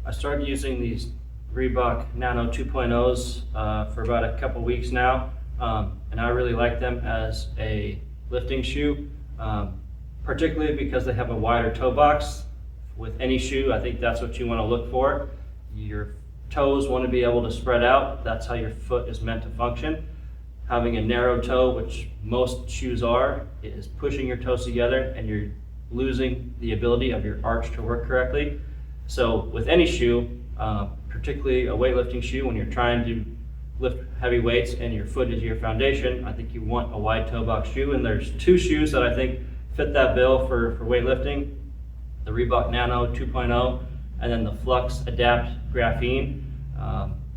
I started using these Reebok Nano 2.0s for about a couple weeks now, and I really like them as a lifting shoe, particularly because they have a wider toe box. With any shoe, I think that's what you want to look for. Your toes want to be able to spread out. That's how your foot is meant to function. Having a narrow toe, which most shoes are, is pushing your toes together and you're losing the ability of your arch to work correctly. So with any shoe, particularly a weightlifting shoe, when you're trying to lift heavy weights and your foot is your foundation, I think you want a wide toe box shoe. And there's two shoes that I think fit that bill for weightlifting: the Reebok Nano 2.0 and then the Flux Adapt Graphene.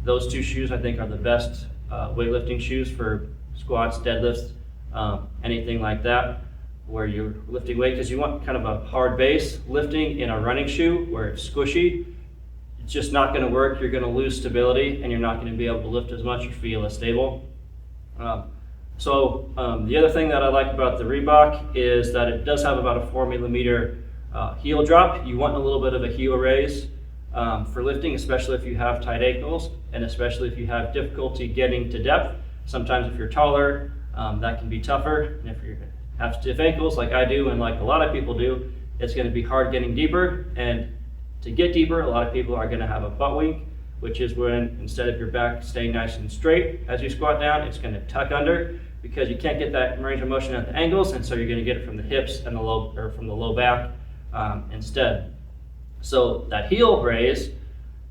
Those two shoes I think are the best weightlifting shoes for squats, deadlifts, anything like that, where you're lifting weight, because you want kind of a hard base. Lifting in a running shoe where it's squishy, it's just not going to work. You're going to lose stability and you're not going to be able to lift as much or feel as stable. The other thing that I like about the Reebok is that it does have about a 4mm heel drop. You want a little bit of a heel raise for lifting, especially if you have tight ankles and especially if you have difficulty getting to depth. Sometimes if you're taller, that can be tougher. And if you have stiff ankles like I do and like a lot of people do, it's going to be hard getting deeper. And to get deeper, a lot of people are going to have a butt wink, which is when instead of your back staying nice and straight as you squat down, it's going to tuck under, because you can't get that range of motion at the ankles, and so you're going to get it from the hips and the low, or from the low back instead. So that heel raise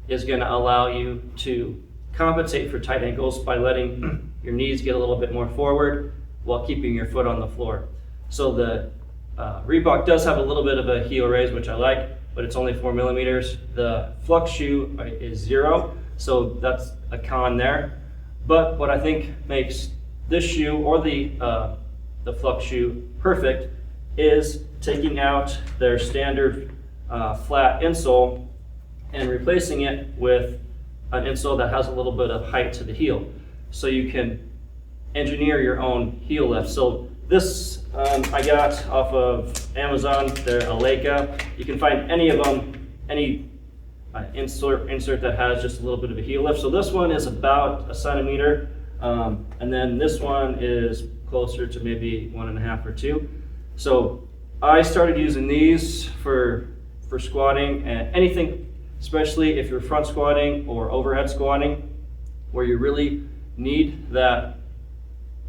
is going to allow you to compensate for tight ankles by letting your knees get a little bit more forward while keeping your foot on the floor. So the Reebok does have a little bit of a heel raise, which I like, but it's only 4mm. The Flux shoe is 0, so that's a con there. But what I think makes this shoe or the Flux shoe perfect is taking out their standard flat insole and replacing it with an insole that has a little bit of height to the heel, so you can engineer your own heel lift. So this I got off of Amazon. They're Ailaka. You can find any of them, any insert that has just a little bit of a heel lift. So this one is about 1 centimeter, and then this one is closer to maybe 1.5 or 2. So I started using these for squatting and anything, especially if you're front squatting or overhead squatting, where you really need that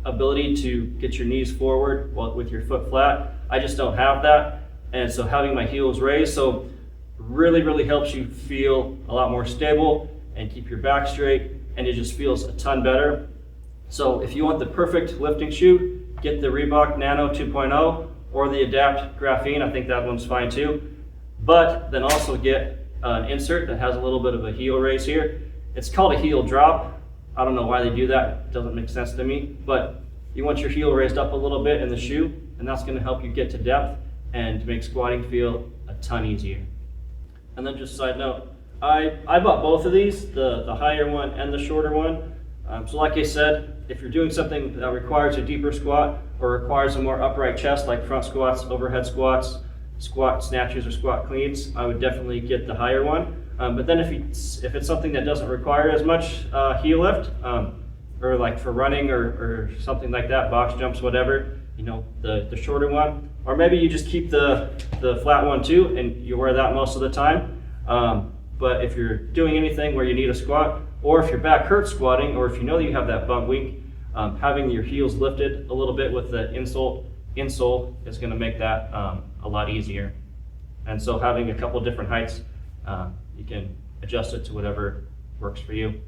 ability to get your knees forward with your foot flat. I just don't have that, and so having my heels raised really helps you feel a lot more stable and keep your back straight, and it just feels a ton better. So if you want the perfect lifting shoe, get the Reebok Nano 2.0 or the Adapt Graphene. I think that one's fine too. But then also get an insert that has a little bit of a heel raise here. It's called a heel drop. I don't know why they do that. It doesn't make sense to me. But you want your heel raised up a little bit in the shoe, and that's going to help you get to depth and make squatting feel a ton easier. And then just a side note, I bought both of these, the higher one and the shorter one. So like I said, if you're doing something that requires a deeper squat or requires a more upright chest, like front squats, overhead squats, squat snatches, or squat cleans, I would definitely get the higher one. But then if it's something that doesn't require as much heel lift, or like for running or something like that, box jumps, whatever, you know, the shorter one. Or maybe you just keep the flat one too, and you wear that most of the time. But if you're doing anything where you need a squat, or if your back hurts squatting, or if you know that you have that bum wink, having your heels lifted a little bit with the insole is going to make that a lot easier. And so having a couple different heights, you can adjust it to whatever works for you.